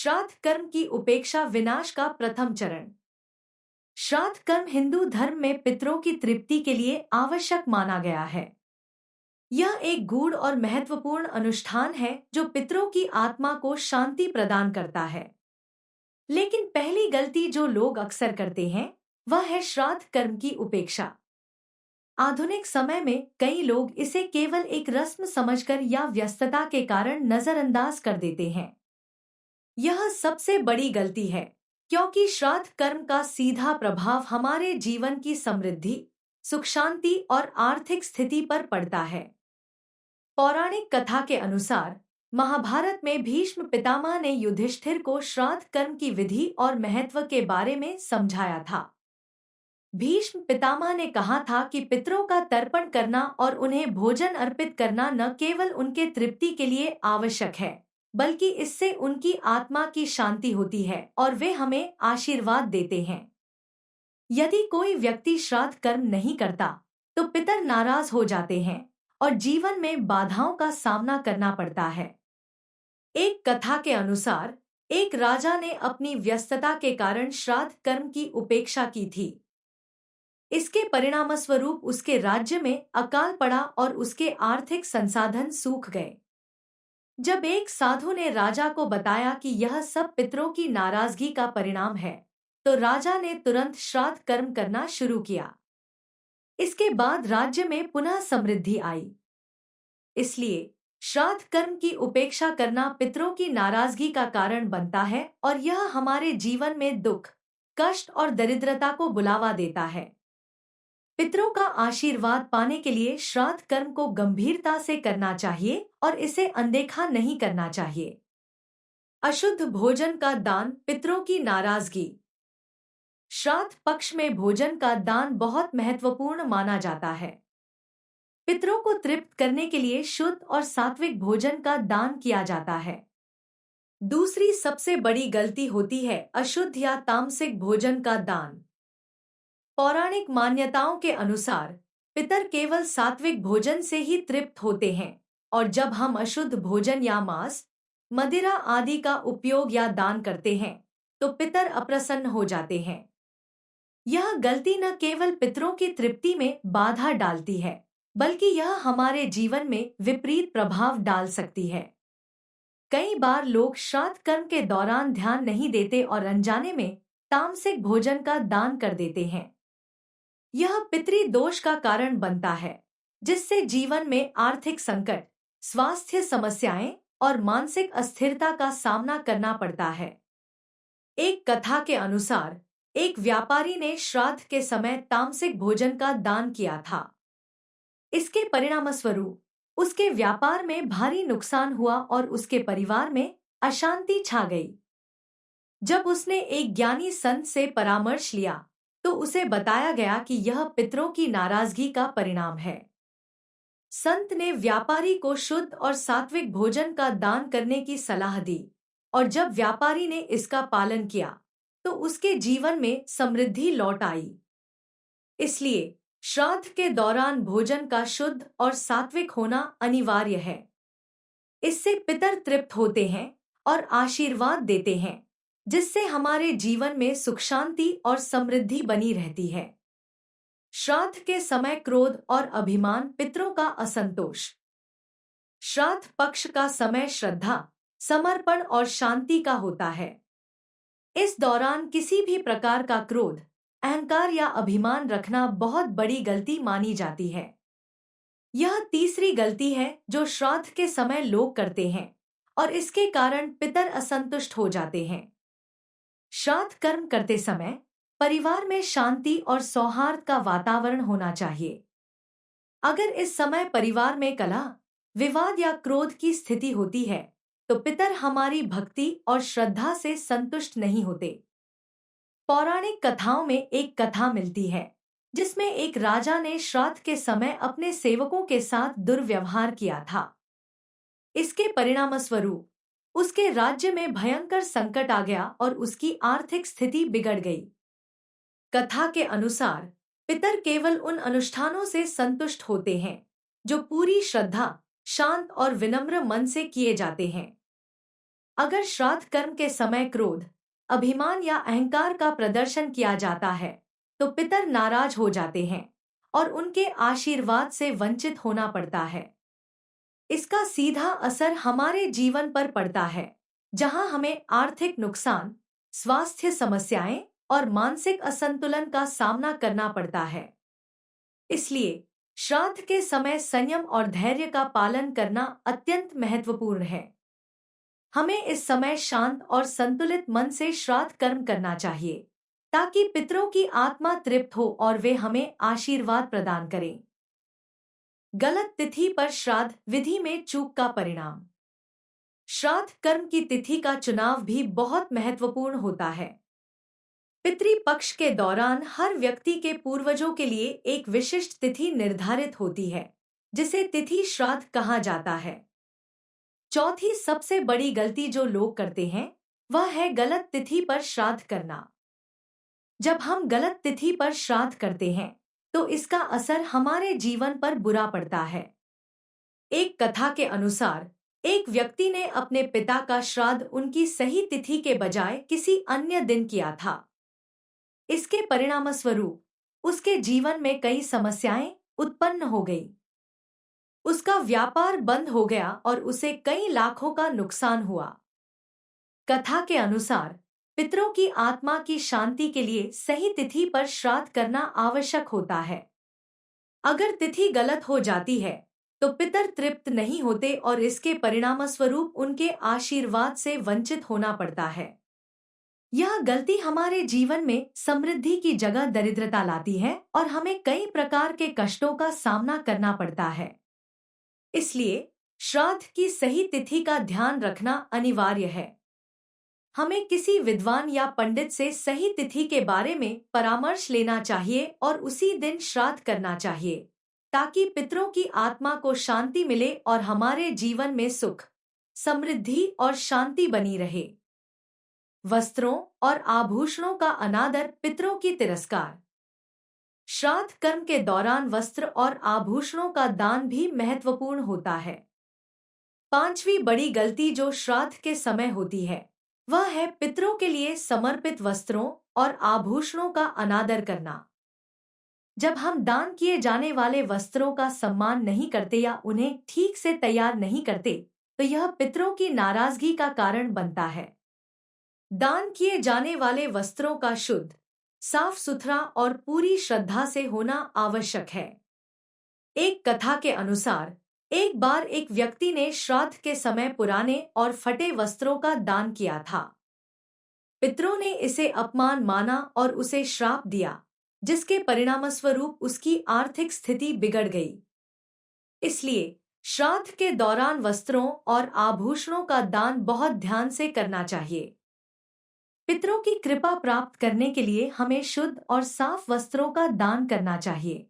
श्राद्ध कर्म की उपेक्षा विनाश का प्रथम चरण। श्राद्ध कर्म हिंदू धर्म में पितरों की तृप्ति के लिए आवश्यक माना गया है। यह एक गूढ़ और महत्वपूर्ण अनुष्ठान है जो पितरों की आत्मा को शांति प्रदान करता है। लेकिन पहली गलती जो लोग अक्सर करते हैं वह है श्राद्ध कर्म की उपेक्षा। आधुनिक समय में कई लोग इसे केवल एक रस्म समझकर या व्यस्तता के कारण नजरअंदाज कर देते हैं। यह सबसे बड़ी गलती है, क्योंकि श्राद्ध कर्म का सीधा प्रभाव हमारे जीवन की समृद्धि, सुख शांति और आर्थिक स्थिति पर पड़ता है। पौराणिक कथा के अनुसार महाभारत में भीष्म पितामह ने युधिष्ठिर को श्राद्ध कर्म की विधि और महत्व के बारे में समझाया था। भीष्म पितामह ने कहा था कि पितरों का तर्पण करना और उन्हें भोजन अर्पित करना न केवल उनके तृप्ति के लिए आवश्यक है, बल्कि इससे उनकी आत्मा की शांति होती है और वे हमें आशीर्वाद देते हैं। यदि कोई व्यक्ति श्राद्ध कर्म नहीं करता तो पितर नाराज हो जाते हैं और जीवन में बाधाओं का सामना करना पड़ता है। एक कथा के अनुसार एक राजा ने अपनी व्यस्तता के कारण श्राद्ध कर्म की उपेक्षा की थी। इसके परिणामस्वरूप उसके राज्य में अकाल पड़ा और उसके आर्थिक संसाधन सूख गए। जब एक साधु ने राजा को बताया कि यह सब पितरों की नाराजगी का परिणाम है, तो राजा ने तुरंत श्राद्ध कर्म करना शुरू किया। इसके बाद राज्य में पुनः समृद्धि आई। इसलिए श्राद्ध कर्म की उपेक्षा करना पितरों की नाराजगी का कारण बनता है और यह हमारे जीवन में दुख, कष्ट और दरिद्रता को बुलावा देता है। पितरों का आशीर्वाद पाने के लिए श्राद्ध कर्म को गंभीरता से करना चाहिए और इसे अनदेखा नहीं करना चाहिए। अशुद्ध भोजन का दान, पितरों की नाराजगी। श्राद्ध पक्ष में भोजन का दान बहुत महत्वपूर्ण माना जाता है। पितरों को तृप्त करने के लिए शुद्ध और सात्विक भोजन का दान किया जाता है। दूसरी सबसे बड़ी गलती होती है अशुद्ध या तामसिक भोजन का दान। पौराणिक मान्यताओं के अनुसार पितर केवल सात्विक भोजन से ही तृप्त होते हैं और जब हम अशुद्ध भोजन या मांस, मदिरा आदि का उपयोग या दान करते हैं तो पितर अप्रसन्न हो जाते हैं। यह गलती न केवल पितरों की तृप्ति में बाधा डालती है, बल्कि यह हमारे जीवन में विपरीत प्रभाव डाल सकती है। कई बार लोग श्राद्ध कर्म के दौरान ध्यान नहीं देते और अनजाने में तामसिक भोजन का दान कर देते हैं। यह पितृ दोष का कारण बनता है, जिससे जीवन में आर्थिक संकट, स्वास्थ्य समस्याएं और मानसिक अस्थिरता का सामना करना पड़ता है। एक कथा के अनुसार एक व्यापारी ने श्राद्ध के समय तामसिक भोजन का दान किया था। इसके परिणामस्वरूप उसके व्यापार में भारी नुकसान हुआ और उसके परिवार में अशांति छा गई। जब उसने एक ज्ञानी संत से परामर्श लिया तो उसे बताया गया कि यह पितरों की नाराजगी का परिणाम है। संत ने व्यापारी को शुद्ध और सात्विक भोजन का दान करने की सलाह दी और जब व्यापारी ने इसका पालन किया तो उसके जीवन में समृद्धि लौट आई। इसलिए श्राद्ध के दौरान भोजन का शुद्ध और सात्विक होना अनिवार्य है। इससे पितर तृप्त होते हैं और आशीर्वाद देते हैं, जिससे हमारे जीवन में सुख शांति और समृद्धि बनी रहती है। श्राद्ध के समय क्रोध और अभिमान, पितरों का असंतोष। श्राद्ध पक्ष का समय श्रद्धा, समर्पण और शांति का होता है। इस दौरान किसी भी प्रकार का क्रोध, अहंकार या अभिमान रखना बहुत बड़ी गलती मानी जाती है। यह तीसरी गलती है जो श्राद्ध के समय लोग करते हैं और इसके कारण पितर असंतुष्ट हो जाते हैं। श्राद्ध कर्म करते समय परिवार में शांति और सौहार्द का वातावरण होना चाहिए। अगर इस समय परिवार में कलह, विवाद या क्रोध की स्थिति होती है तो पितर हमारी भक्ति और श्रद्धा से संतुष्ट नहीं होते। पौराणिक कथाओं में एक कथा मिलती है जिसमें एक राजा ने श्राद्ध के समय अपने सेवकों के साथ दुर्व्यवहार किया था। इसके परिणामस्वरूप उसके राज्य में भयंकर संकट आ गया और उसकी आर्थिक स्थिति बिगड़ गई। कथा के अनुसार पितर केवल उन अनुष्ठानों से संतुष्ट होते हैं जो पूरी श्रद्धा, शांत और विनम्र मन से किए जाते हैं। अगर श्राद्ध कर्म के समय क्रोध, अभिमान या अहंकार का प्रदर्शन किया जाता है तो पितर नाराज हो जाते हैं और उनके आशीर्वाद से वंचित होना पड़ता है। इसका सीधा असर हमारे जीवन पर पड़ता है, जहां हमें आर्थिक नुकसान, स्वास्थ्य समस्याएं और मानसिक असंतुलन का सामना करना पड़ता है। इसलिए श्राद्ध के समय संयम और धैर्य का पालन करना अत्यंत महत्वपूर्ण है। हमें इस समय शांत और संतुलित मन से श्राद्ध कर्म करना चाहिए ताकि पितरों की आत्मा तृप्त हो और वे हमें आशीर्वाद प्रदान करें। गलत तिथि पर श्राद्ध विधि में चूक का परिणाम। श्राद्ध कर्म की तिथि का चुनाव भी बहुत महत्वपूर्ण होता है। पितृपक्ष के दौरान हर व्यक्ति के पूर्वजों के लिए एक विशिष्ट तिथि निर्धारित होती है, जिसे तिथि श्राद्ध कहा जाता है। चौथी सबसे बड़ी गलती जो लोग करते हैं वह है गलत तिथि पर श्राद्ध करना। जब हम गलत तिथि पर श्राद्ध करते हैं तो इसका असर हमारे जीवन पर बुरा पड़ता है। एक कथा के अनुसार एक व्यक्ति ने अपने पिता का श्राद्ध उनकी सही तिथि के बजाय किसी अन्य दिन किया था। इसके परिणामस्वरूप उसके जीवन में कई समस्याएं उत्पन्न हो गई। उसका व्यापार बंद हो गया और उसे कई लाखों का नुकसान हुआ। कथा के अनुसार पितरों की आत्मा की शांति के लिए सही तिथि पर श्राद्ध करना आवश्यक होता है। अगर तिथि गलत हो जाती है तो पितर तृप्त नहीं होते और इसके परिणामस्वरूप उनके आशीर्वाद से वंचित होना पड़ता है। यह गलती हमारे जीवन में समृद्धि की जगह दरिद्रता लाती है और हमें कई प्रकार के कष्टों का सामना करना पड़ता है। इसलिए श्राद्ध की सही तिथि का ध्यान रखना अनिवार्य है। हमें किसी विद्वान या पंडित से सही तिथि के बारे में परामर्श लेना चाहिए और उसी दिन श्राद्ध करना चाहिए ताकि पितरों की आत्मा को शांति मिले और हमारे जीवन में सुख, समृद्धि और शांति बनी रहे। वस्त्रों और आभूषणों का अनादर, पितरों की तिरस्कार। श्राद्ध कर्म के दौरान वस्त्र और आभूषणों का दान भी महत्वपूर्ण होता है। पांचवी बड़ी गलती जो श्राद्ध के समय होती है वह है पितरों के लिए समर्पित वस्त्रों और आभूषणों का अनादर करना। जब हम दान किए जाने वाले वस्त्रों का सम्मान नहीं करते या उन्हें ठीक से तैयार नहीं करते तो यह पितरों की नाराजगी का कारण बनता है। दान किए जाने वाले वस्त्रों का शुद्ध, साफ सुथरा और पूरी श्रद्धा से होना आवश्यक है। एक कथा के अनुसार एक बार एक व्यक्ति ने श्राद्ध के समय पुराने और फटे वस्त्रों का दान किया था। पितरों ने इसे अपमान माना और उसे श्राप दिया, जिसके परिणामस्वरूप उसकी आर्थिक स्थिति बिगड़ गई। इसलिए श्राद्ध के दौरान वस्त्रों और आभूषणों का दान बहुत ध्यान से करना चाहिए। पितरों की कृपा प्राप्त करने के लिए हमें शुद्ध और साफ वस्त्रों का दान करना चाहिए।